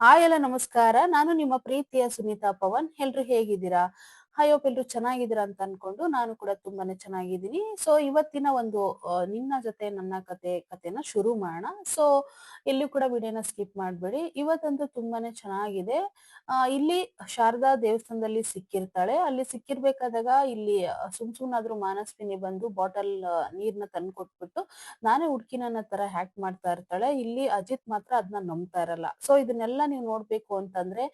ಎಲ್ಲ ನಮಸ್ಕಾರ. ನಾನು ನಿಮ್ಮ ಪ್ರೀತಿಯ ಸುನೀತಾ ಪವನ್. ಎಲ್ರು ಹೇಗಿದ್ದೀರಾ? ಐ ಹೋಪ್ ಎಲ್ರು ಚೆನ್ನಾಗಿದ್ದೀರಾ ಅಂತ ಅನ್ಕೊಂಡು ನಾನು ಕೂಡ ತುಂಬಾನೇ ಚೆನ್ನಾಗಿದ್ದೀನಿ. ಸೊ ಇವತ್ತಿನ ಒಂದು ನಿನ್ನ ಜೊತೆ ನನ್ನ ಕಥೆನ ಶುರು ಮಾಡೋಣ. ಸೊ ಎಲ್ಲಿಯೂ ಕೂಡ ವಿಡಿಯೋನ ಸ್ಕಿಪ್ ಮಾಡ್ಬೇಡಿ. ಇವತ್ತಂತೂ ತುಂಬಾನೇ ಚೆನ್ನಾಗಿದೆ. ಇಲ್ಲಿ ಶಾರದಾ ದೇವಸ್ಥಾನದಲ್ಲಿ ಸಿಕ್ಕಿರ್ತಾಳೆ. ಅಲ್ಲಿ ಸಿಕ್ಕಿರ್ಬೇಕಾದಾಗ ಇಲ್ಲಿ ಸುಮ್ನಾದ್ರೂ ಮಾನಸ್ವಿನಿ ಬಂದು ಬಾಟಲ್ ನೀರ್ನ ತಂದು ಕೊಟ್ಬಿಟ್ಟು ನಾನೇ ಹುಡ್ಕಿ ನನ್ನ ತರ ಹ್ಯಾಕ್ ಮಾಡ್ತಾ ಇರ್ತಾಳೆ. ಇಲ್ಲಿ ಅಜಿತ್ ಮಾತ್ರ ಅದನ್ನ ನಂಬ್ತಾ ಇರಲ್ಲ. ಸೊ ಇದನ್ನೆಲ್ಲ ನೀವು ನೋಡ್ಬೇಕು ಅಂತಂದ್ರೆ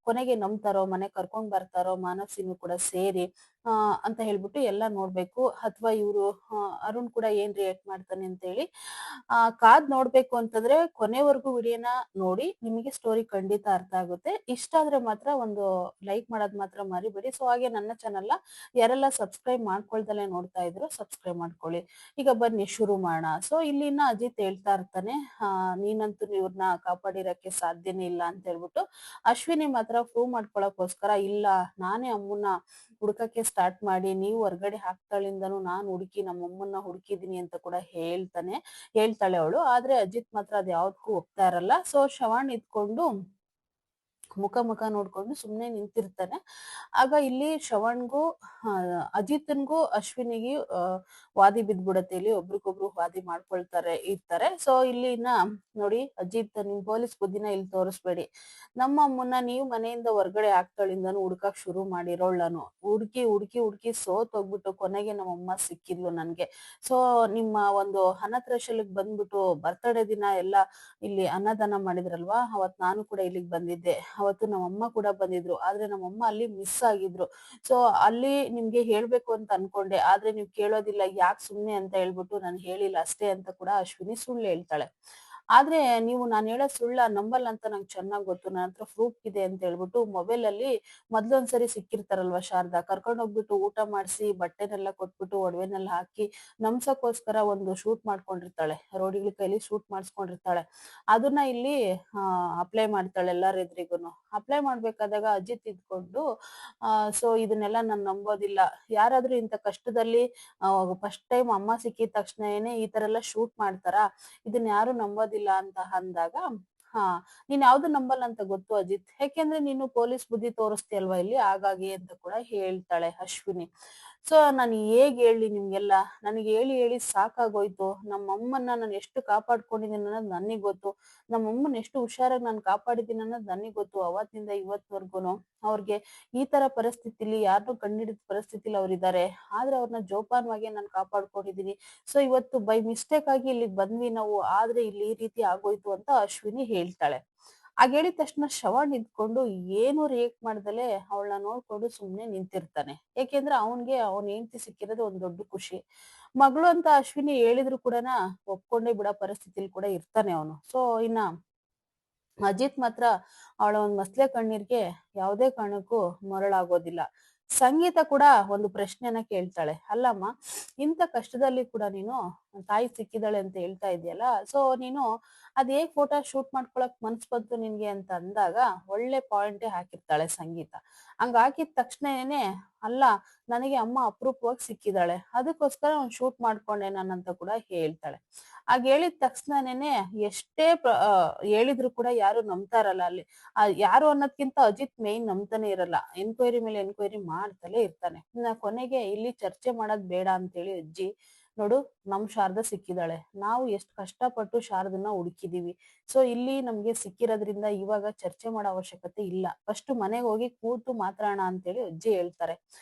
ಕೊನೆಗೆ ನಂಬ್ತಾರೋ ಮನೆ ಕರ್ಕೊಂಡ್ ಬರ್ತಾರೋ ಮಾನಸಿನೂ ಕೂಡ ಸೇರಿ ಅಂತ ಹೇಳ್ಬಿಟ್ಟು ಎಲ್ಲ ನೋಡ್ಬೇಕು. ಅಥವಾ ಇವ್ರು ಅರುಣ್ ಕೂಡ ಏನ್ ರಿಯಾಕ್ಟ್ ಮಾಡ್ತಾನೆ ಅಂತ ಹೇಳಿ ಕಾದ್ ನೋಡ್ಬೇಕು ಅಂತಂದ್ರೆ ಕೊನೆವರೆಗೂ ವಿಡಿಯೋನ ನೋಡಿ. ನಿಮಗೆ ಸ್ಟೋರಿ ಖಂಡಿತ ಅರ್ಥ ಆಗುತ್ತೆ. ಇಷ್ಟ ಆದ್ರೆ ಮಾತ್ರ ಒಂದು ಲೈಕ್ ಮಾಡೋದ್ ಮಾತ್ರ ಮರಿಬೇಡಿ. ಸೊ ಹಾಗೆ ನನ್ನ ಚಾನಲ್ ಯಾರೆಲ್ಲ ಸಬ್ಸ್ಕ್ರೈಬ್ ಮಾಡ್ಕೊಳ್ದಲ್ಲೇ ನೋಡ್ತಾ ಇದ್ರು ಸಬ್ಸ್ಕ್ರೈಬ್ ಮಾಡ್ಕೊಳ್ಳಿ. ಈಗ ಬನ್ನಿ ಶುರು ಮಾಡೋಣ. ಸೊ ಇಲ್ಲಿನ ಅಜಿತ್ ಹೇಳ್ತಾ ಇರ್ತಾನೆ, ನೀನಂತೂ ಇವ್ರನ್ನ ಕಾಪಾಡಿರಕ್ಕೆ ಸಾಧ್ಯನೇ ಇಲ್ಲ ಅಂತ ಹೇಳ್ಬಿಟ್ಟು ಅಶ್ವಿನಿ ಮಾತ್ರ ಪ್ರೂವ್ ಮಾಡ್ಕೊಳಕ್ಕೋಸ್ಕರ ಇಲ್ಲ ನಾನೇ ಅಮ್ಮನ್ನ ಹುಡ್ಕಕ್ಕೆ ಸ್ಟಾರ್ಟ್ ಮಾಡಿ ನೀವು ಹೊರ್ಗಡೆ ಹಾಕ್ತಾಳಿಂದನೂ ನಾನ್ ಹುಡುಕಿ ನಮ್ಮಮ್ಮನ್ನ ಹುಡುಕಿದೀನಿ ಅಂತ ಕೂಡ ಹೇಳ್ತಾಳೆ ಅವಳು. ಆದ್ರೆ ಅಜಿತ್ ಮಾತ್ರ ಅದ್ ಯಾವ್ದಕ್ಕೂ ಒಪ್ತಾ ಇರಲ್ಲ. ಸೊ ಶ್ರವಣ್ ಇದ್ಕೊಂಡು ಮುಖ ನೋಡ್ಕೊಂಡು ಸುಮ್ನೆ ನಿಂತಿರ್ತಾನೆ. ಆಗ ಇಲ್ಲಿ ಶ್ರವಣ್ಗೂ ಅಜಿತ್ನ್ಗೂ ಅಶ್ವಿನಿಗೆ ವಾದಿ ಬಿದ್ಬಿಡತ್ತೆ. ಇಲ್ಲಿ ಒಬ್ರಿಗೊಬ್ರು ವಾದಿ ಇರ್ತಾರೆ. ಸೊ ಇಲ್ಲಿ ನೋಡಿ, ಅಜಿತ್ ನಿಮ್ ಪೊಲೀಸ್ ಬುದ್ಧಿನ ಇಲ್ಲಿ ತೋರಿಸ್ಬೇಡಿ. ನಮ್ಮ ಅಮ್ಮನ್ನ ನೀವು ಮನೆಯಿಂದ ಹೊರ್ಗಡೆ ಹಾಕ್ತಾಳಿಂದನು ಹುಡ್ಕಕ್ ಶುರು ಮಾಡಿರೋಳ್ ನಾನು ಹುಡುಕಿ ಸೋತ್ ಹೋಗ್ಬಿಟ್ಟು ಕೊನೆಗೆ ನಮ್ಮಮ್ಮ ಸಿಕ್ಕಿದ್ಲು ನನ್ಗೆ. ಸೊ ನಿಮ್ಮ ಒಂದು ಅನಾಥಾಶ್ರಮಕ್ಕೆ ಬಂದ್ಬಿಟ್ಟು ಬರ್ತಡೇ ದಿನ ಎಲ್ಲ ಇಲ್ಲಿ ಅನ್ನದಾನ ಮಾಡಿದ್ರಲ್ವಾ, ಅವತ್ ನಾನು ಕೂಡ ಇಲ್ಲಿಗೆ ಬಂದಿದ್ದೆ. ಅವತ್ತು ನಮ್ಮಮ್ಮ ಕೂಡ ಬಂದಿದ್ರು. ಆದ್ರೆ ನಮ್ಮಮ್ಮ ಅಲ್ಲಿ ಮಿಸ್ ಆಗಿದ್ರು. ಸೊ ಅಲ್ಲಿ ನಿಮ್ಗೆ ಹೇಳ್ಬೇಕು ಅಂತ ಅನ್ಕೊಂಡೆ, ಆದ್ರೆ ನೀವ್ ಕೇಳೋದಿಲ್ಲ ಯಾಕೆ ಸುಮ್ನೆ ಅಂತ ಹೇಳ್ಬಿಟ್ಟು ನಾನು ಹೇಳಿಲ್ಲ ಅಷ್ಟೇ ಅಂತ ಕೂಡ ಅಶ್ವಿನಿ ಸುಳ್ಳು ಹೇಳ್ತಾಳೆ. ಆದ್ರೆ ನೀವು ನಾನು ಹೇಳೋ ಸುಳ್ಳ ನಂಬಲ್ಲ ಅಂತ ನಂಗೆ ಚೆನ್ನಾಗ್ ಗೊತ್ತು. ನನ್ನ ಹತ್ರ ಪ್ರೂಫ್ ಇದೆ ಅಂತ ಹೇಳ್ಬಿಟ್ಟು ಮೊಬೈಲ್ ಅಲ್ಲಿ ಮೊದ್ಲೊಂದ್ಸರಿ ಸಿಕ್ಕಿರ್ತಾರಲ್ವಾ ಶಾರದಾ, ಕರ್ಕೊಂಡ್ ಹೋಗ್ಬಿಟ್ಟು ಊಟ ಮಾಡಿಸಿ ಬಟ್ಟೆನೆಲ್ಲ ಕೊಟ್ಬಿಟ್ಟು ಒಡವೆನೆಲ್ಲ ಹಾಕಿ ನಮ್ಸಕ್ಕೋಸ್ಕರ ಒಂದು ಶೂಟ್ ಮಾಡ್ಕೊಂಡಿರ್ತಾಳೆ. ರೋಡಿಗಳ ಕೈಲಿ ಶೂಟ್ ಮಾಡಿಸ್ಕೊಂಡಿರ್ತಾಳೆ. ಅದನ್ನ ಇಲ್ಲಿ ಅಪ್ಲೈ ಮಾಡ್ತಾಳೆ ಎಲ್ಲಾರ ಎದುರಿಗೂನು. ಅಪ್ಲೈ ಮಾಡ್ಬೇಕಾದಾಗ ಅಜಿತ್ ಇದ್ಕೊಂಡು ಸೊ ಇದನ್ನೆಲ್ಲ ನಾನ್ ನಂಬೋದಿಲ್ಲ. ಯಾರಾದ್ರೂ ಇಂಥ ಕಷ್ಟದಲ್ಲಿ ಫಸ್ಟ್ ಟೈಮ್ ಅಮ್ಮ ಸಿಕ್ಕಿದ ತಕ್ಷಣನೇ ಈ ತರ ಎಲ್ಲ ಶೂಟ್ ಮಾಡ್ತಾರ, ಇದನ್ನ ಯಾರು ನಂಬೋದಿಲ್ಲ ಅಂತ ಅಂದಾಗ, ಹಾ ನೀನ್ ಯಾವ್ದು ನಂಬಲ್ಲ ಅಂತ ಗೊತ್ತು ಅಜಿತ್, ಯಾಕೆಂದ್ರೆ ನೀನು ಪೊಲೀಸ್ ಬುದ್ಧಿ ತೋರಿಸ್ತೀಯಲ್ವಾ ಇಲ್ಲಿ, ಹಾಗಾಗಿ ಅಂತ ಕೂಡ ಹೇಳ್ತಾಳೆ ಅಶ್ವಿನಿ. ಸೊ ನಾನು ಹೇಗ್ ಹೇಳಿ ನಿಮ್ಗೆಲ್ಲ, ನನಗೆ ಹೇಳಿ ಹೇಳಿ ಸಾಕಾಗೋಯ್ತು. ನಮ್ಮಮ್ಮನ್ನ ನಾನು ಎಷ್ಟು ಕಾಪಾಡ್ಕೊಂಡಿದ್ದೀನಿ ಅನ್ನೋದು ನನಗ್ ಗೊತ್ತು. ನಮ್ಮಮ್ಮನ ಎಷ್ಟು ಹುಷಾರಾಗಿ ನಾನು ಕಾಪಾಡಿದ್ದೀನಿ ಅನ್ನೋದು ನನಗ್ ಗೊತ್ತು. ಅವತ್ತಿಂದ ಇವತ್ವರ್ಗುನು ಅವ್ರಿಗೆ ಈ ತರ ಪರಿಸ್ಥಿತಿಲಿ ಯಾರನ್ನೂ ಕಂಡಿಡಿದ ಪರಿಸ್ಥಿತಿಲಿ ಅವ್ರಿದ್ದಾರೆ. ಆದ್ರೆ ಅವ್ರನ್ನ ಜೋಪಾನವಾಗಿ ನಾನು ಕಾಪಾಡ್ಕೊಂಡಿದೀನಿ. ಸೊ ಇವತ್ತು ಬೈ ಮಿಸ್ಟೇಕ್ ಆಗಿ ಇಲ್ಲಿಗೆ ಬಂದ್ವಿ ನಾವು, ಆದ್ರೆ ಇಲ್ಲಿ ಈ ರೀತಿ ಆಗೋಯ್ತು ಅಂತ ಅಶ್ವಿನಿ ಹೇಳ್ತಾಳೆ. ಆಗ ಹೇಳಿದ ತಕ್ಷಣ ಶ್ರವಣ್ ಇದ್ಕೊಂಡು ಏನು ರಿಯಾಕ್ಟ್ ಮಾಡ್ದಲೆ ಅವಳನ್ನ ನೋಡ್ಕೊಂಡು ಸುಮ್ನೆ ನಿಂತಿರ್ತಾನೆ. ಯಾಕೆಂದ್ರೆ ಅವನ್ ಹೆಂಡತಿ ಸಿಕ್ಕಿರೋದು ಒಂದ್ ದೊಡ್ಡ ಖುಷಿ. ಮಗಳು ಅಂತ ಅಶ್ವಿನಿ ಹೇಳಿದ್ರು ಕೂಡ ಒಪ್ಕೊಂಡೇ ಬಿಡೋ ಪರಿಸ್ಥಿತಿಲಿ ಕೂಡ ಇರ್ತಾನೆ ಅವನು. ಸೊ ಇನ್ನ ಅಜಿತ್ ಮಾತ್ರ ಅವಳ ಒಂದ್ ಮಸ್ಲೆ ಕಣ್ಣೀರ್ಗೆ ಯಾವುದೇ ಕಾರಣಕ್ಕೂ ಮರಳಾಗೋದಿಲ್ಲ. ಸಂಗೀತ ಕೂಡ ಒಂದು ಪ್ರಶ್ನೆನ ಕೇಳ್ತಾಳೆ, ಅಲ್ಲಮ್ಮ ಇಂಥ ಕಷ್ಟದಲ್ಲಿ ಕೂಡ ನೀನು ತಾಯಿ ಸಿಕ್ಕಿದಾಳೆ ಅಂತ ಹೇಳ್ತಾ ಇದೆಯಲ್ಲ, ಸೊ ನೀನು ಅದ್ ಹೇಗ್ ಫೋಟೋ ಶೂಟ್ ಮಾಡ್ಕೊಳಕ್ ಮನ್ಸ್ ಬಂತು ನಿನ್ಗೆ ಅಂತ ಅಂದಾಗ ಒಳ್ಳೆ ಪಾಯಿಂಟೇ ಹಾಕಿರ್ತಾಳೆ ಸಂಗೀತ. ಹಂಗ ಹಾಕಿದ ತಕ್ಷಣನೇ, ಅಲ್ಲ ನನಗೆ ಅಮ್ಮ ಅಪರೂಪವಾಗಿ ಸಿಕ್ಕಿದಾಳೆ, ಅದಕ್ಕೋಸ್ಕರ ಅವ್ನು ಶೂಟ್ ಮಾಡ್ಕೊಂಡೆ ನಾನಂತ ಕೂಡ ಹೇಳ್ತಾಳೆ. ಆಗ ಹೇಳಿದ ತಕ್ಷಣನೇ ಎಷ್ಟೇ ಹೇಳಿದ್ರು ಕೂಡ ಯಾರು ನಂಬ್ತಾರಲ್ಲ ಅಲ್ಲಿ. ಯಾರು ಅನ್ನೋದ್ಕಿಂತ ಅಜಿತ್ ಮೇನ್ ನಂಬ್ತಾನೆ ಇರಲ್ಲ. ಎನ್ಕ್ವೈರಿ ಮೇಲೆ ಎನ್ಕ್ವೈರಿ ಮಾಡ್ತಲೇ ಇರ್ತಾನೆ. ಕೊನೆಗೆ ಇಲ್ಲಿ ಚರ್ಚೆ ಮಾಡೋದ್ ಬೇಡ ಅಂತೇಳಿ ಅಜ್ಜಿ, ನೋಡು ನಮ್ ಶಾರದಾ ಸಿಕ್ಕಿದಾಳೆ, ನಾವು ಎಷ್ಟು ಕಷ್ಟಪಟ್ಟು ಶಾರದನ್ನ ಹುಡುಕಿದೀವಿ. ಸೊ ಇಲ್ಲಿ ನಮ್ಗೆ ಸಿಕ್ಕಿರೋದ್ರಿಂದ ಇವಾಗ ಚರ್ಚೆ ಮಾಡೋ ಅವಶ್ಯಕತೆ ಇಲ್ಲ. ಫಸ್ಟ್ ಮನೆಗೆ ಹೋಗಿ ಕೂತು ಮಾತಾಡೋಣ ಅಂತೇಳಿ ಅಜ್ಜಿ ಹೇಳ್ತಾರೆ.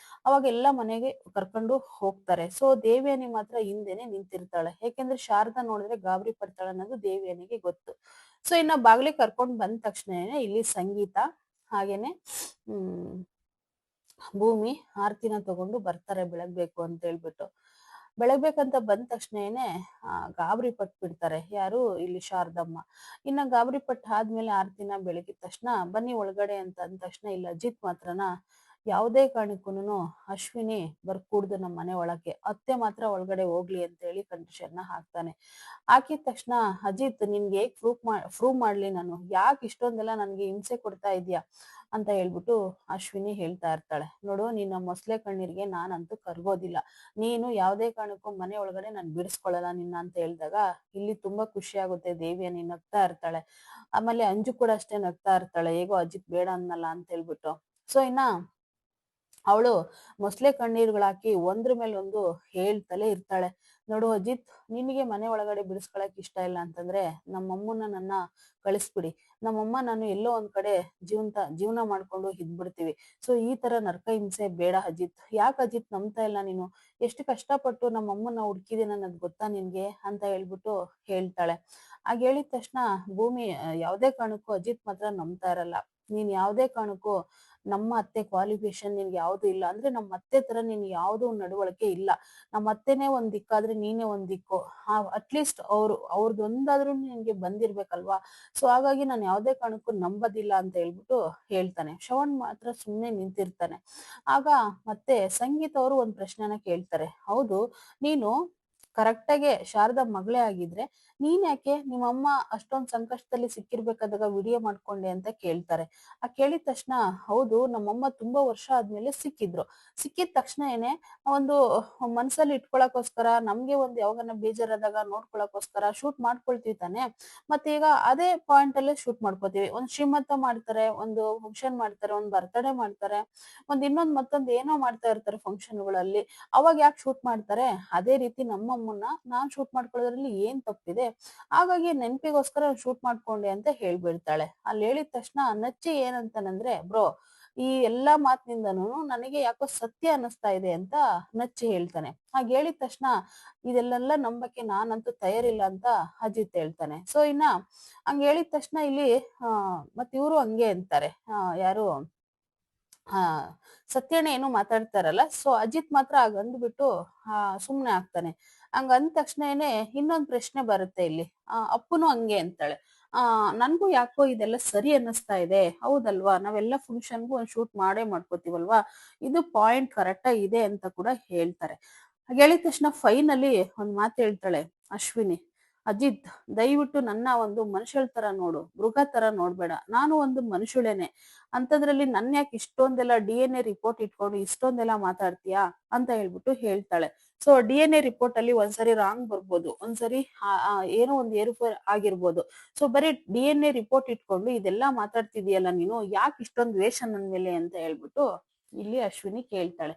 ಅವಾಗ ಎಲ್ಲ ಮನೆಗೆ ಕರ್ಕೊಂಡು ಹೋಗ್ತಾರೆ. ಸೊ ದೇವ್ಯಾನಿ ಮಾತ್ರ ಹಿಂದೆನೆ ನಿಂತಿರ್ತಾಳೆ. ಯಾಕೆಂದ್ರೆ ಶಾರದಾ ನೋಡಿದ್ರೆ ಗಾಬರಿ ಪಡ್ತಾಳೆ ಅನ್ನೋದು ದೇವ್ಯಾನಿಗೆ ಗೊತ್ತು. ಸೊ ಇನ್ನ ಬಾಗ್ಲಿಗೆ ಕರ್ಕೊಂಡ್ ಬಂದ ತಕ್ಷಣನೇ ಇಲ್ಲಿ ಸಂಗೀತ ಹಾಗೇನೆ ಭೂಮಿ ಆರ್ತಿನ ತಗೊಂಡು ಬರ್ತಾರೆ ಬೆಳಗ್ಬೇಕು ಅಂತ ಹೇಳ್ಬಿಟ್ಟು. ಬೆಳಗ್ಬೇಕಂತ ಬಂದ ತಕ್ಷಣನೇ ಗಾಬರಿ ಪಟ್ಬಿಡ್ತಾರೆ. ಯಾರು ಇಲ್ಲಿ ಶಾರದಮ್ಮ. ಇನ್ನ ಗಾಬರಿ ಪಟ್ಟ ಆದ್ಮೇಲೆ ಆರ್ತಿನ ಬೆಳಗಿದ ತಕ್ಷಣ ಬನ್ನಿ ಒಳಗಡೆ ಅಂತ ಅಂದ ತಕ್ಷಣ ಇಲ್ಲ ಅಜಿತ್ ಮಾತ್ರನ ಯಾವುದೇ ಕಾರಣಕ್ಕೂನು ಅಶ್ವಿನಿ ಬರ್ಕೂಡ್ದು ನಮ್ಮ ಮನೆ ಒಳಗೆ, ಅತ್ತೆ ಮಾತ್ರ ಒಳಗಡೆ ಹೋಗ್ಲಿ ಅಂತ ಹೇಳಿ ಕಂಡೀಷನ್ ನ ಹಾಕ್ತಾನೆ. ಹಾಕಿದ ತಕ್ಷಣ ಅಜಿತ್ ನಿನ್ಗೆ ಹೇಗ್ ಪ್ರೂವ್ ಮಾಡ್ಲಿ ನಾನು, ಯಾಕೆ ಇಷ್ಟೊಂದೆಲ್ಲ ನನ್ಗೆ ಹಿಂಸೆ ಕೊಡ್ತಾ ಇದ್ಯಾ ಅಂತ ಹೇಳ್ಬಿಟ್ಟು ಅಶ್ವಿನಿ ಹೇಳ್ತಾ ಇರ್ತಾಳೆ. ನೋಡು, ನಿನ್ನ ಮೊಸಳೆ ಕಣ್ಣೀರ್ಗೆ ನಾನಂತೂ ಕರ್ಗೋದಿಲ್ಲ, ನೀನು ಯಾವುದೇ ಕಾರಣಕ್ಕೂ ಮನೆ ಒಳಗಡೆ ನಾನು ಬಿಡಿಸ್ಕೊಳ್ಳಲ್ಲ ನಿನ್ನ ಅಂತ ಹೇಳಿದಾಗ ಇಲ್ಲಿ ತುಂಬಾ ಖುಷಿ ಆಗುತ್ತೆ. ದೇವಿಯನಿ ನಗ್ತಾ ಇರ್ತಾಳೆ. ಆಮೇಲೆ ಅಂಜು ಕೂಡ ಅಷ್ಟೇ ನಗ್ತಾ ಇರ್ತಾಳೆ, ಹೇಗೋ ಅಜಿತ್ ಬೇಡ ಅನ್ನಲ್ಲ ಅಂತ ಹೇಳ್ಬಿಟ್ಟು. ಸೊ ಇನ್ನ ಅವಳು ಮೊಸಳೆ ಕಣ್ಣೀರ್ಗಳಾಕಿ ಒಂದ್ರ ಮೇಲೆ ಒಂದು ಹೇಳ್ತಲೇ ಇರ್ತಾಳೆ. ನೋಡು ಅಜಿತ್, ನಿನಗೆ ಮನೆ ಒಳಗಡೆ ಬಿಡಿಸ್ಕೊಳಕ್ ಇಷ್ಟ ಇಲ್ಲ ಅಂತಂದ್ರೆ ನಮ್ಮಮ್ಮನ ನನ್ನ ಕಳಿಸ್ಬಿಡಿ, ನಮ್ಮಮ್ಮ ನಾನು ಎಲ್ಲೋ ಒಂದ್ ಕಡೆ ಜೀವನ ಮಾಡ್ಕೊಂಡು ಇದ್ಬಿಡ್ತೀವಿ. ಸೊ ಈ ತರ ನರಕ ಹಿಂಸೆ ಬೇಡ ಅಜಿತ್. ಯಾಕೆ ಅಜಿತ್ ನಂಬ್ತಾ ಇಲ್ಲ ನೀನು? ಎಷ್ಟು ಕಷ್ಟಪಟ್ಟು ನಮ್ಮಮ್ಮನ ಹುಡ್ಕಿದೀನಿ ಅನ್ನೋದು ಗೊತ್ತಾ ನಿನ್ಗೆ ಅಂತ ಹೇಳ್ಬಿಟ್ಟು ಹೇಳ್ತಾಳೆ. ಆಗ ಹೇಳಿದ ತಕ್ಷಣ ಭೂಮಿ ಯಾವ್ದೇ ಕಾರಣಕ್ಕೂ ಅಜಿತ್ ಮಾತ್ರ ನಂಬ್ತಾ ಇರಲ್ಲ. ನೀನ್ ಯಾವ್ದೇ ಕಾರಣಕ್ಕೂ ನಮ್ಮ ಅತ್ತೆ ಕ್ವಾಲಿಫಿಕೇಶನ್ ನಿನ್ಗೆ ಯಾವ್ದು ಇಲ್ಲ ಅಂದ್ರೆ ನಮ್ಮ ಅತ್ತೆ ತರ ನಿನ್ ಯಾವ್ದು ನಡವಳಿಕೆ ಇಲ್ಲ. ನಮ್ಮ ಅತ್ತೆನೇ ಒಂದ್ ದಿಕ್ಕಾದ್ರೆ ನೀನೇ ಒಂದ್ ದಿಕ್ಕು. ಅಟ್ಲೀಸ್ಟ್ ಅವ್ರದೊಂದಾದ್ರೂ ನಿನ್ಗೆ ಬಂದಿರ್ಬೇಕಲ್ವಾ. ಸೊ ಹಾಗಾಗಿ ನಾನು ಯಾವ್ದೇ ಕಾರಣಕ್ಕೂ ನಂಬದಿಲ್ಲ ಅಂತ ಹೇಳ್ಬಿಟ್ಟು ಹೇಳ್ತಾನೆ. ಶ್ರವಣ್ ಮಾತ್ರ ಸುಮ್ನೆ ನಿಂತಿರ್ತಾನೆ. ಆಗ ಮತ್ತೆ ಸಂಗೀತ ಅವರು ಒಂದ್ ಪ್ರಶ್ನೆನ ಕೇಳ್ತಾರೆ. ಹೌದು, ನೀನು ಕರೆಕ್ಟಾಗೆ ಶಾರದಾ ಮಗಳೇ ಆಗಿದ್ರೆ ನೀನ್ ಯಾಕೆ ನಿಮ್ಮಮ್ಮ ಅಷ್ಟೊಂದ್ ಸಂಕಷ್ಟದಲ್ಲಿ ಸಿಕ್ಕಿರ್ಬೇಕಾದಾಗ ವಿಡಿಯೋ ಮಾಡ್ಕೊಂಡೆ ಅಂತ ಕೇಳ್ತಾರೆ. ಆ ಕೇಳಿದ ತಕ್ಷಣ ಹೌದು, ನಮ್ಮಮ್ಮ ತುಂಬಾ ವರ್ಷ ಆದ್ಮೇಲೆ ಸಿಕ್ಕಿದ್ರು. ಸಿಕ್ಕಿದ ತಕ್ಷಣ ಏನೇ ಒಂದು ಮನ್ಸಲ್ಲಿ ಇಟ್ಕೊಳಕೋಸ್ಕರ, ನಮ್ಗೆ ಒಂದ್ ಯಾವಾಗನ ಬೇಜಾರಾದಾಗ ನೋಡ್ಕೊಳಕೋಸ್ಕರ ಶೂಟ್ ಮಾಡ್ಕೊಳ್ತೀವಿ ತಾನೆ. ಮತ್ತೆ ಈಗ ಅದೇ ಪಾಯಿಂಟ್ ಅಲ್ಲೇ ಶೂಟ್ ಮಾಡ್ಕೋತೀವಿ. ಒಂದ್ ಶ್ರೀಮಂತ ಮಾಡ್ತಾರೆ, ಒಂದು ಫಂಕ್ಷನ್ ಮಾಡ್ತಾರೆ, ಒಂದ್ ಬರ್ತ್ಡೇ ಮಾಡ್ತಾರೆ, ಮತ್ತೊಂದ್ ಏನೋ ಮಾಡ್ತಾ ಇರ್ತಾರೆ ಫಂಕ್ಷನ್ಗಳಲ್ಲಿ. ಅವಾಗ ಯಾಕೆ ಶೂಟ್ ಮಾಡ್ತಾರೆ? ಅದೇ ರೀತಿ ನಮ್ಮಮ್ಮನ್ನ ನಾನ್ ಶೂಟ್ ಮಾಡ್ಕೊಳ್ಳೋದ್ರಲ್ಲಿ ಏನ್ ತಪ್ಪಿದೆ? ಹಾಗಾಗಿ ನೆನಪಿಗೋಸ್ಕರ ಶೂಟ್ ಮಾಡ್ಕೊಂಡೆ ಅಂತ ಹೇಳ್ಬಿಡ್ತಾಳೆ. ಅಲ್ಲಿ ಹೇಳಿದ ತಕ್ಷಣ ನಚ್ಚಿ ಏನಂತಾನಂದ್ರೆ, ಬ್ರೋ ಈ ಎಲ್ಲಾ ಮಾತಿನಿಂದನೂ ನನಗೆ ಯಾಕೋ ಸತ್ಯ ಅನ್ನಿಸ್ತಾ ಇದೆ ಅಂತ ನಚ್ಚಿ ಹೇಳ್ತಾನೆ. ಹಾಗೆ ಹೇಳಿದ ತಕ್ಷಣ ಇದೆಲ್ಲ ನಂಬಕ್ಕೆ ನಾನಂತೂ ತಯಾರಿಲ್ಲ ಅಂತ ಅಜಿತ್ ಹೇಳ್ತಾನೆ. ಸೊ ಇನ್ನ ಹಂಗ ಹೇಳಿದ ತಕ್ಷಣ ಇಲ್ಲಿ ಮತ್ ಇವ್ರು ಹಂಗೆ ಅಂತಾರೆ, ಯಾರು ಹಾ ಸತ್ಯಣ್ಣ ಏನು ಮಾತಾಡ್ತಾರಲ್ಲ. ಸೊ ಅಜಿತ್ ಮಾತ್ರ ಆಗ ಅಂದ್ಬಿಟ್ಟು ಸುಮ್ನೆ ಆಗ್ತಾನೆ. ಹಂಗ ಅಂದ ತಕ್ಷಣನೇ ಇನ್ನೊಂದ್ ಪ್ರಶ್ನೆ ಬರುತ್ತೆ ಇಲ್ಲಿ. ಅಪ್ಪುನು ಹಂಗೆ ಅಂತಾಳೆ. ನನ್ಗೂ ಯಾಕೋ ಇದೆಲ್ಲ ಸರಿ ಅನ್ನಿಸ್ತಾ ಇದೆ, ಹೌದಲ್ವಾ? ನಾವೆಲ್ಲ ಫಂಕ್ಷನ್ಗೂ ಒಂದ್ ಶೂಟ್ ಮಾಡ್ಕೋತೀವಲ್ವಾ, ಇದು ಪಾಯಿಂಟ್ ಕರೆಕ್ಟ್ ಇದೆ ಅಂತ ಕೂಡ ಹೇಳ್ತಾರೆ. ಹಾಗೆ ಹೇಳಿದ ತಕ್ಷಣ ಫೈನಲಿ ಒಂದ್ ಮಾತು ಹೇಳ್ತಾಳೆ ಅಶ್ವಿನಿ. ಅಜಿತ್, ದಯವಿಟ್ಟು ನನ್ನ ಒಂದು ಮನುಷ್ಯಳ ತರ ನೋಡು, ಮೃಗ ತರ ನೋಡ್ಬೇಡ. ನಾನು ಒಂದು ಮನುಷ್ಯಳೇನೆ, ಅಂತದ್ರಲ್ಲಿ ನನ್ ಯಾಕೆ ಇಷ್ಟೊಂದೆಲ್ಲ DNA ರಿಪೋರ್ಟ್ ಇಟ್ಕೊಂಡು ಇಷ್ಟೊಂದೆಲ್ಲ ಮಾತಾಡ್ತೀಯಾ ಅಂತ ಹೇಳ್ಬಿಟ್ಟು ಹೇಳ್ತಾಳೆ. ಸೊ DNA ರಿಪೋರ್ಟ್ ಅಲ್ಲಿ ಒಂದ್ಸರಿ ರಾಂಗ್ ಬರ್ಬೋದು, ಒಂದ್ಸರಿ ಏನೋ ಒಂದ್ ಏರುಪೇರು ಆಗಿರ್ಬೋದು. ಸೊ ಬರೀ DNA ರಿಪೋರ್ಟ್ ಇಟ್ಕೊಂಡು ಇದೆಲ್ಲಾ ಮಾತಾಡ್ತಿದೀಯಲ್ಲ ನೀನು, ಯಾಕೆ ಇಷ್ಟೊಂದು ದ್ವೇಷ ನನ್ ಮೇಲೆ ಅಂತ ಹೇಳ್ಬಿಟ್ಟು ಇಲ್ಲಿ ಅಶ್ವಿನಿ ಕೇಳ್ತಾಳೆ.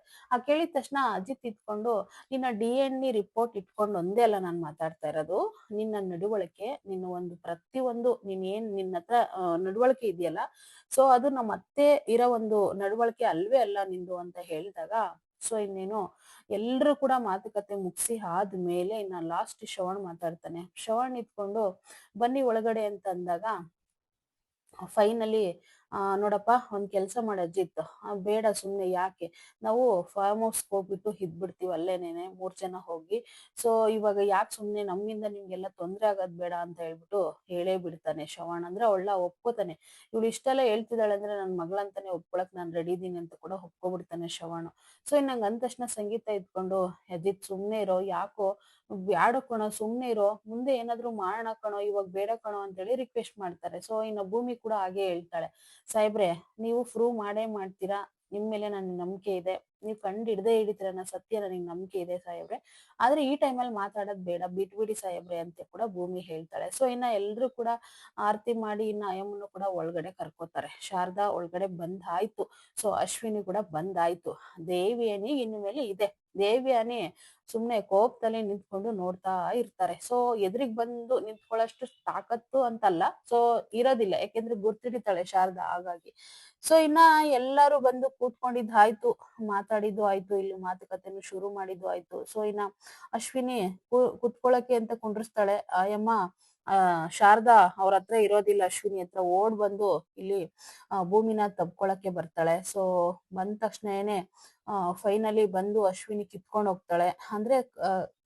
ಕೇಳಿದ ತಕ್ಷಣ ಅಜಿತ್ ಇಟ್ಕೊಂಡು, ನಿನ್ನ DNA ರಿಪೋರ್ಟ್ ಇಟ್ಕೊಂಡು ಒಂದೇ ಅಲ್ಲ ನಾನ್ ಮಾತಾಡ್ತಾ ಇರೋದು, ನಿನ್ನ ನಡವಳಿಕೆ, ನಿನ್ನ ಒಂದು ಪ್ರತಿಯೊಂದು ನೀನ್ ಏನ್ ನಿನ್ನ ಹತ್ರ ನಡವಳಿಕೆ ಇದೆಯಲ್ಲ, ಸೊ ಅದು ನಮ್ಮ ಅತ್ತೆ ಇರೋ ಒಂದು ನಡವಳಿಕೆ ಅಲ್ವೇ ಅಲ್ಲ ನಿಂದು ಅಂತ ಹೇಳಿದಾಗ, ಸೊ ಇನ್ನೇನು ಎಲ್ರು ಕೂಡ ಮಾತುಕತೆ ಮುಗಿಸಿ ಆದ್ಮೇಲೆ ಇನ್ನ ಲಾಸ್ಟ್ ಶ್ರವಣ್ ಮಾತಾಡ್ತಾನೆ. ಶ್ರವಣ್ ಇಟ್ಕೊಂಡು ಬನ್ನಿ ಒಳಗಡೆ ಅಂತ ಅಂದಾಗ ಫೈನಲಿ ನೋಡಪ್ಪ, ಒಂದ್ ಕೆಲ್ಸ ಮಾಡ ಅಜಿತ್, ಬೇಡ ಸುಮ್ನೆ ಯಾಕೆ, ನಾವು ಫಾರ್ಮ್ ಹೌಸ್ ಹೋಗ್ಬಿಟ್ಟು ಇದ್ಬಿಡ್ತೀವಿ ಅಲ್ಲೇನೇನೆ 3 ಜನ ಹೋಗಿ. ಸೊ ಇವಾಗ ಯಾಕೆ ಸುಮ್ನೆ ನಮ್ಮಿಂದ ನಿಮ್ಗೆಲ್ಲ ತೊಂದ್ರೆ ಆಗೋದ್ ಬೇಡ ಅಂತ ಹೇಳ್ಬಿಟ್ಟು ಹೇಳೇ ಬಿಡ್ತಾನೆ ಶ್ರವಣ್. ಅಂದ್ರೆ ಅವಳ ಒಪ್ಕೋತಾನೆ. ಇವಳು ಇಷ್ಟೆಲ್ಲ ಹೇಳ್ತಿದ್ದಾಳೆ ಅಂದ್ರೆ ನನ್ ಮಗಳಂತಾನೆ ಒಪ್ಕೊಳಕ್ ನಾನ್ ರೆಡಿ ಇದೀನಿ ಅಂತ ಕೂಡ ಒಪ್ಕೊಬಿಡ್ತಾನೆ ಶ್ರವಣ್. ಸೊ ಇನ್ನಂಗ ಅಂದ ತಕ್ಷಣ ಸಂಗೀತ ಇದ್ಕೊಂಡು, ಅಜಿತ್ ಸುಮ್ನೆ ಇರೋ, ಯಾಕೋ ಬ್ಯಾಡ ಕಣೋ, ಸುಮ್ನೆ ಇರೋ, ಮುಂದೆ ಏನಾದ್ರು ಮಾಡೋಣ ಕಣೋ, ಇವಾಗ ಬೇಡ ಕಣೋ ಅಂತ ಹೇಳಿ ರಿಕ್ವೆಸ್ಟ್ ಮಾಡ್ತಾರೆ. ಸೊ ಇನ್ನು ಭೂಮಿ ಕೂಡ ಹಾಗೆ ಹೇಳ್ತಾಳೆ, ಸಾಹೇಬ್ರೆ ನೀವು ಪ್ರೂವ್ ಮಾಡೇ ಮಾಡ್ತೀರಾ, ನಿಮ್ ಮೇಲೆ ನನ್ ನಂಬಿಕೆ ಇದೆ, ನೀವ್ ಕಂಡು ಹಿಡಿತೀರ ಅನ್ನೋ ಸತ್ಯ ನನಗೆ ನಂಬಿಕೆ ಇದೆ ಸಾಹೇಬ್ರೆ, ಆದ್ರೆ ಈ ಟೈಮಲ್ಲಿ ಮಾತಾಡೋದ್ ಬೇಡ, ಬಿಟ್ಬಿಡಿ ಸಾಹೇಬ್ರೆ ಅಂತ ಕೂಡ ಭೂಮಿ ಹೇಳ್ತಾಳೆ. ಸೊ ಇನ್ನ ಎಲ್ರು ಕೂಡ ಆರತಿ ಮಾಡಿ ಇನ್ನ ಅಯ್ಯಮ್ಮನ್ನು ಕೂಡ ಒಳಗಡೆ ಕರ್ಕೋತಾರೆ. ಶಾರದಾ ಒಳಗಡೆ ಬಂದಾಯ್ತು. ಸೊ ಅಶ್ವಿನಿ ಕೂಡ ಬಂದಾಯ್ತು. ದೇವಿಯನಿ ಇನ್ನು ಮೇಲೆ ಇದೆ. ದೇವಿಯಾನಿ ಸುಮ್ನೆ ಕೋಪದಲ್ಲಿ ನಿಂತ್ಕೊಂಡು ನೋಡ್ತಾ ಇರ್ತಾರೆ. ಸೊ ಎದುರಿಗೆ ಬಂದು ನಿಂತ್ಕೊಳ್ಳೋಷ್ಟು ತಾಕತ್ತು ಅಂತಲ್ಲ, ಸೊ ಇರೋದಿಲ್ಲ, ಯಾಕೆಂದ್ರೆ ಗುರ್ತಿಡಿತಾಳೆ ಶಾರದಾ ಹಾಗಾಗಿ. ಸೊ ಇನ್ನ ಎಲ್ಲರೂ ಬಂದು ಕೂತ್ಕೊಂಡಿದ್ದು ಆಯ್ತು, ಮಾತಾಡಿದ್ದು ಆಯ್ತು, ಇಲ್ಲಿ ಮಾತುಕತೆನು ಶುರು ಮಾಡಿದ್ದು ಆಯ್ತು. ಸೊ ಇನ್ನ ಅಶ್ವಿನಿ ಕುತ್ಕೊಳ್ಳಕ್ಕೆ ಅಂತ ಕುಂಡ್ರಿಸ್ತಾಳೆ. ಅಯ್ಯಮ್ಮ ಶಾರದಾ ಅವ್ರ ಹತ್ರ ಇರೋದಿಲ್ಲ, ಅಶ್ವಿನಿ ಹತ್ರ ಓಡ್ ಬಂದು ಇಲ್ಲಿ ಭೂಮಿನ ತಬ್ಕೊಳಕ್ಕೆ ಬರ್ತಾಳೆ. ಸೊ ಬಂದ ತಕ್ಷಣನೇ ಫೈನಲಿ ಬಂದು ಅಶ್ವಿನಿ ಕಿತ್ಕೊಂಡು ಹೋಗ್ತಾಳೆ. ಅಂದ್ರೆ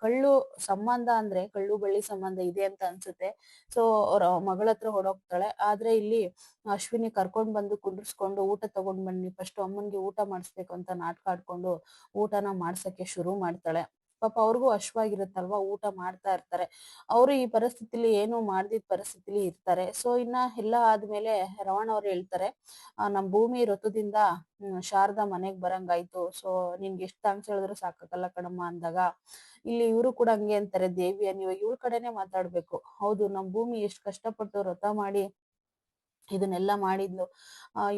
ಕಳ್ಳು ಸಂಬಂಧ ಅಂದ್ರೆ ಕಳ್ಳು ಬಳ್ಳಿ ಸಂಬಂಧ ಇದೆ ಅಂತ ಅನ್ಸುತ್ತೆ. ಸೊ ಅವ್ರ ಮಗಳ ಹತ್ರ ಹೊಡೋಗ್ತಾಳೆ. ಆದ್ರೆ ಇಲ್ಲಿ ಅಶ್ವಿನಿ ಕರ್ಕೊಂಡ್ ಬಂದು ಕುಂಡ್ರಿಸ್ಕೊಂಡು ಊಟ ತಗೊಂಡ್ ಬನ್ನಿ, ಫಸ್ಟ್ ಅಮ್ಮನ್ಗೆ ಊಟ ಮಾಡಿಸ್ಬೇಕು ಅಂತ ನಾಟಕ ಆಡ್ಕೊಂಡು ಊಟನ ಮಾಡ್ಸಕ್ಕೆ ಶುರು ಮಾಡ್ತಾಳೆ. ಪಾಪ ಅವ್ರಿಗೂ ಹಶ್ವಾಗಿರುತ್ತಲ್ವಾ, ಊಟ ಮಾಡ್ತಾ ಇರ್ತಾರೆ. ಅವರು ಈ ಪರಿಸ್ಥಿತಿಲಿ ಏನು ಮಾಡ್ದಿದ್ ಪರಿಸ್ಥಿತಿಲಿ ಇರ್ತಾರೆ. ಸೊ ಇನ್ನ ಎಲ್ಲ ಆದ್ಮೇಲೆ ರಮಣ ಅವ್ರು ಹೇಳ್ತಾರೆ, ನಮ್ ಭೂಮಿ ರಥದಿಂದ ಶಾರದಾ ಮನೆಗ್ ಬರಂಗಾಯ್ತು. ಸೊ ನಿನ್ಗೆ ಎಷ್ಟ್ ಥ್ಯಾಂಕ್ಸ್ ಹೇಳಿದ್ರು ಸಾಕಾಗಲ್ಲ ಕಣಮ್ಮ ಅಂದಾಗ, ಇಲ್ಲಿ ಇವರು ಕೂಡ ಹಂಗೆ ಅಂತಾರೆ, ದೇವಿಯ ನೀವು ಇವ್ಳ ಕಡೆನೆ ಮಾತಾಡ್ಬೇಕು. ಹೌದು, ನಮ್ ಭೂಮಿ ಎಷ್ಟ್ ಕಷ್ಟಪಟ್ಟು ವ್ರತ ಮಾಡಿ ಇದನ್ನೆಲ್ಲ ಮಾಡಿದ್ಲು,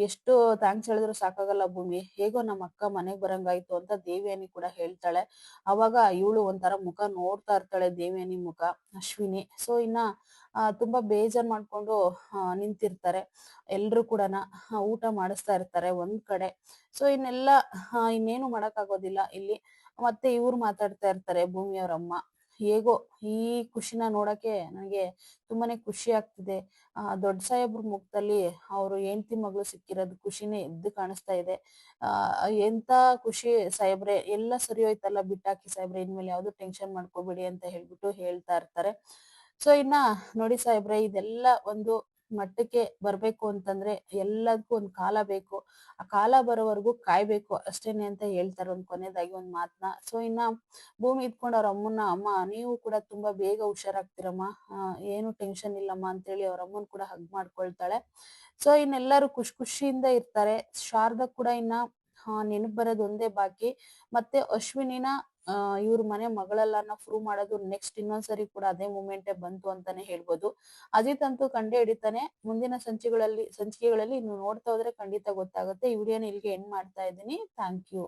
ಎಷ್ಟು ಥ್ಯಾಂಕ್ಸ್ ಹೇಳಿದ್ರು ಸಾಕಾಗಲ್ಲ ಭೂಮಿ, ಹೇಗೋ ನಮ್ಮ ಅಕ್ಕ ಮನೆಗ್ ಬರಂಗಾಯ್ತು ಅಂತ ದೇವಿಯಾನಿ ಕೂಡ ಹೇಳ್ತಾಳೆ. ಅವಾಗ ಇವಳು ಒಂಥರ ಮುಖ ನೋಡ್ತಾ ಇರ್ತಾಳೆ, ದೇವಿಯಾನಿ ಮುಖ, ಅಶ್ವಿನಿ. ಸೊ ಇನ್ನ ತುಂಬಾ ಬೇಜಾರ್ ಮಾಡ್ಕೊಂಡು ನಿಂತಿರ್ತಾರೆ. ಎಲ್ರು ಕೂಡನ ಊಟ ಮಾಡಿಸ್ತಾ ಇರ್ತಾರೆ ಒಂದ್ ಕಡೆ. ಸೊ ಇನ್ನೆಲ್ಲ ಇನ್ನೇನು ಮಾಡಕ್ ಆಗೋದಿಲ್ಲ ಇಲ್ಲಿ. ಮತ್ತೆ ಇವ್ರು ಮಾತಾಡ್ತಾ ಇರ್ತಾರೆ, ಭೂಮಿಯವ್ರಮ್ಮ. ಹೇಗೋ ಈ ಖುಷಿನ ನೋಡಕ್ಕೆ ನನಗೆ ತುಂಬಾನೇ ಖುಷಿ ಆಗ್ತಿದೆ. ದೊಡ್ಡ ಸಾಹೇಬ್ರ ಮುಖದಲ್ಲಿ ಅವ್ರು ಹೆಂಡತಿ ಮಗಳು ಸಿಕ್ಕಿರೋದು ಖುಷಿನೇ ಎದ್ದು ಕಾಣಿಸ್ತಾ ಇದೆ. ಎಂತ ಖುಷಿ ಸಾಹೇಬ್ರೆ, ಎಲ್ಲ ಸರಿ ಹೋಯ್ತಲ್ಲ, ಬಿಟ್ಟಾಕಿ ಸಾಹೇಬ್ರೆ, ಇನ್ಮೇಲೆ ಯಾವ್ದು ಟೆನ್ಷನ್ ಮಾಡ್ಕೋಬೇಡಿ ಅಂತ ಹೇಳ್ಬಿಟ್ಟು ಹೇಳ್ತಾ ಇರ್ತಾರೆ. ಸೊ ಇನ್ನ ನೋಡಿ ಸಾಹೇಬ್ರೆ, ಇದೆಲ್ಲ ಒಂದು ಮಟ್ಟಕ್ಕೆ ಬರ್ಬೇಕು ಅಂತಂದ್ರೆ ಎಲ್ಲದಕ್ಕೂ ಒಂದ್ ಕಾಲ ಬೇಕು. ಆ ಕಾಲ ಬರೋವರೆಗೂ ಕಾಯ್ಬೇಕು ಅಷ್ಟೇನೆ ಅಂತ ಹೇಳ್ತಾರೆ ಒಂದ್ ಕೊನೆಯದಾಗಿ ಒಂದ್ ಮಾತನ್ನ. ಸೊ ಇನ್ನ ಭೂಮಿ ಇದ್ಕೊಂಡು ಅವ್ರ ಅಮ್ಮನ್ನ, ಅಮ್ಮ ನೀವು ಕೂಡ ತುಂಬಾ ಬೇಗ ಹುಷಾರಾಗ್ತಿರಮ್ಮ, ಏನು ಟೆನ್ಷನ್ ಇಲ್ಲಮ್ಮ ಅಂತೇಳಿ ಅವ್ರ ಅಮ್ಮನ್ ಕೂಡ ಹಗ್ ಮಾಡ್ಕೊಳ್ತಾಳೆ. ಸೊ ಇನ್ನೆಲ್ಲರೂ ಖುಷಿಯಿಂದ ಇರ್ತಾರೆ. ಶಾರದಾ ಕೂಡ ಇನ್ನ ನೆನಪು ಬರೋದು ಒಂದೇ ಬಾಕಿ. ಮತ್ತೆ ಅಶ್ವಿನಿನ ಇವ್ರ ಮನೆ ಮಗಳಲ್ಲನ್ನ ಪ್ರೂವ್ ಮಾಡೋದು ನೆಕ್ಸ್ಟ್ ಇನ್ನೊಂದ್ಸರಿ ಕೂಡ ಅದೇ ಮೂಮೆಂಟೇ ಬಂತು ಅಂತಾನೆ ಹೇಳ್ಬೋದು. ಅಜಿತ್ ಅಂತೂ ಕಂಡೇ ಹಿಡಿತಾನೆ. ಮುಂದಿನ ಸಂಚಿಕೆಗಳಲ್ಲಿ ಇನ್ನು ನೋಡ್ತಾ ಹೋದ್ರೆ ಖಂಡಿತ ಗೊತ್ತಾಗುತ್ತೆ. ಈ ವಿಡಿಯೋನ ಇಲ್ಲಿಗೆ ಎಂಡ್ ಮಾಡ್ತಾ ಇದ್ದೀನಿ. Thank you.